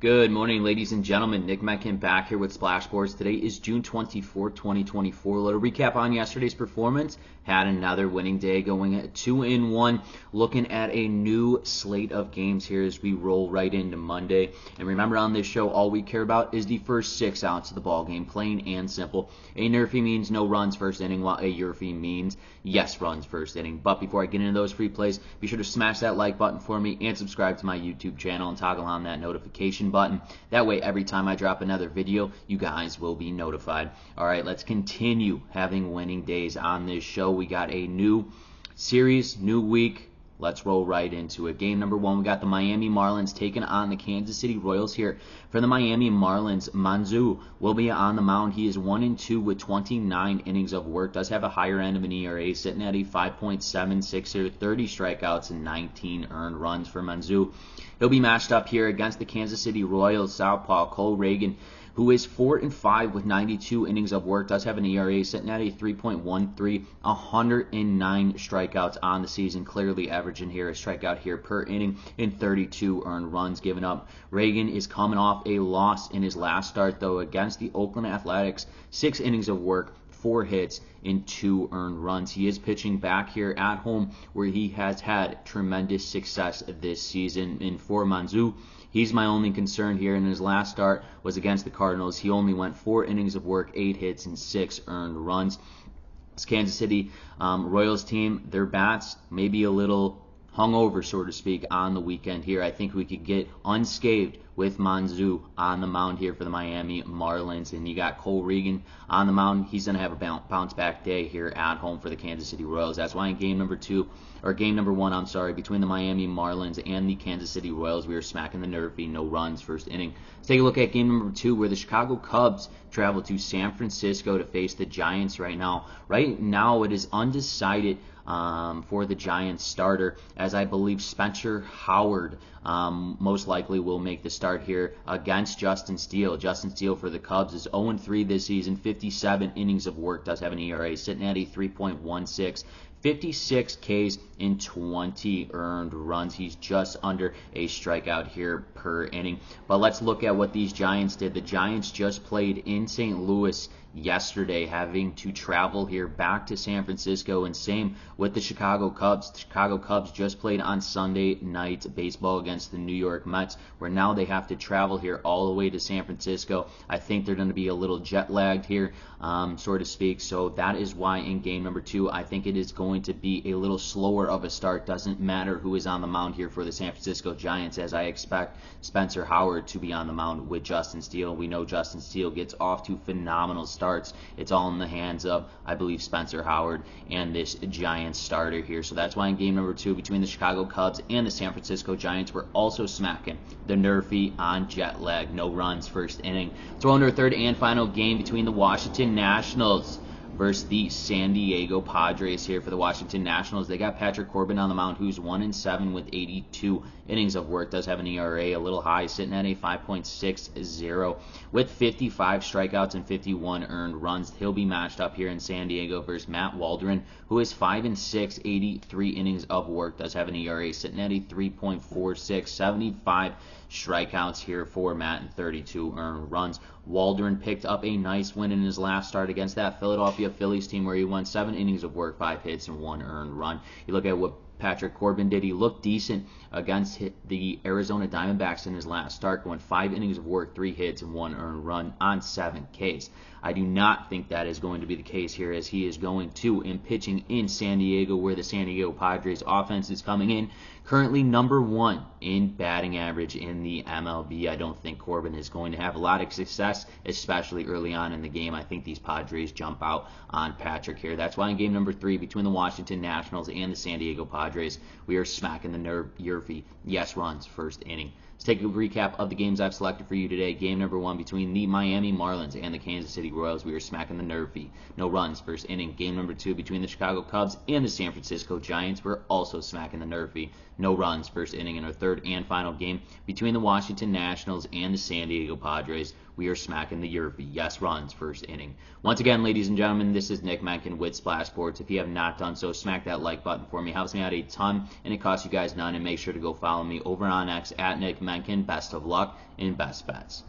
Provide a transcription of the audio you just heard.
Good morning, ladies and gentlemen. Nick Menken back here with Splash Sports. Today is June 24th, 2024. A little recap on yesterday's performance. Had another winning day, going at 2-1. Looking at a new slate of games here as we roll right into Monday. And remember, on this show, all we care about is the first 6 outs of the ball game, plain and simple. A NRFI means no runs first inning, while a YRFI means yes runs first inning. But before I get into those free plays, be sure to smash that like button for me and subscribe to my YouTube channel and toggle on that notification button. That way, every time I drop another video, you guys will be notified. All right, let's continue having winning days on this show. We got a new series, new week. Let's roll right into it. Game number 1, we got the Miami Marlins taking on the Kansas City Royals here. For the Miami Marlins, Manzu will be on the mound. He is 1-2 with 29 innings of work. Does have a higher end of an ERA, sitting at a 5.76 here, 30 strikeouts and 19 earned runs for Manzu. He'll be matched up here against the Kansas City Royals southpaw Cole Reagan, who is 4-5 with 92 innings of work. Does have an ERA sitting at a 3.13, 109 strikeouts on the season, clearly averaging here a strikeout here per inning in 32 earned runs given up. Reagan is coming off a loss in his last start, though, against the Oakland Athletics. 6 innings of work, 4 hits, and 2 earned runs. He is pitching back here at home, where he has had tremendous success this season. And for Manzu, he's my only concern here. In his last start was against the Cardinals. He only went 4 innings of work, 8 hits, and 6 earned runs. This Kansas City Royals team, their bats may be a little hungover, so to speak, on the weekend here. I think we could get unscathed with Manzu on the mound here for the Miami Marlins. And you got Cole Reagan on the mound. He's going to have a bounce-back day here at home for the Kansas City Royals. That's why in game number 1, between the Miami Marlins and the Kansas City Royals, we are smacking the NRFI, no runs first inning. Let's take a look at game number 2, where the Chicago Cubs travel to San Francisco to face the Giants right now. Right now, it is undecided for the Giants starter, as I believe Spencer Howard most likely will make the start here against Justin Steele. Justin Steele for the Cubs is 0-3 this season, 57 innings of work, does have an ERA sitting at a 3.16. 56 Ks in 20 earned runs. He's just under a strikeout here per inning. But let's look at what these Giants did. The Giants just played in St. Louis yesterday, having to travel here back to San Francisco, and same with the Chicago Cubs. The Chicago Cubs just played on Sunday night baseball against the New York Mets, where now they have to travel here all the way to San Francisco. I think they're going to be a little jet lagged here, so to speak. So that is why in game number 2, I think it is going to be a little slower of a start. Doesn't matter who is on the mound here for the San Francisco Giants, as I expect Spencer Howard to be on the mound with Justin Steele. We know Justin Steele gets off to phenomenal starts. It's all in the hands of, I believe, Spencer Howard and this Giants starter here. So that's why in game number 2, between the Chicago Cubs and the San Francisco Giants, we're also smacking the NRFI on jet lag, no runs first inning. Throw into our third and final game between the Washington Nationals versus the San Diego Padres here. For the Washington Nationals, they got Patrick Corbin on the mound, who's 1-7 with 82 innings of work. Does have an ERA a little high, sitting at a 5.60 with 55 strikeouts and 51 earned runs. He'll be matched up here in San Diego versus Matt Waldron, who is 5-6, 83 innings of work. Does have an ERA sitting at a 3.46, 75 strikeouts here for Matt and 32 earned runs. Waldron picked up a nice win in his last start against that Philadelphia Phillies team, where he won 7 innings of work, 5 hits, and 1 earned run. You look at what Patrick Corbin did. He looked decent against the Arizona Diamondbacks in his last start, going 5 innings of work, 3 hits, and 1 earned run on 7 Ks. I do not think that is going to be the case here, as he is going to and pitching in San Diego, where the San Diego Padres offense is coming in currently number 1 in batting average in the MLB. I don't think Corbin is going to have a lot of success, especially early on in the game. I think these Padres jump out on Patrick here. That's why in game number 3, between the Washington Nationals and the San Diego Padres, we are smacking the YRFI yes runs first inning. Let's take a recap of the games I've selected for you today. Game number 1, between the Miami Marlins and the Kansas City Royals, we are smacking the NRFI, no runs first inning. Game number 2, between the Chicago Cubs and the San Francisco Giants, we're also smacking the NRFI, no runs first inning. In our third and final game, between the Washington Nationals and the San Diego Padres, we are smacking the YRFI, yes runs first inning. Once again, ladies and gentlemen, this is Nick Menken with Splash Sports. If you have not done so, smack that like button for me. It helps me out a ton, and it costs you guys none. And make sure to go follow me over on X at Nick Menken. Menken. Best of luck and best bets.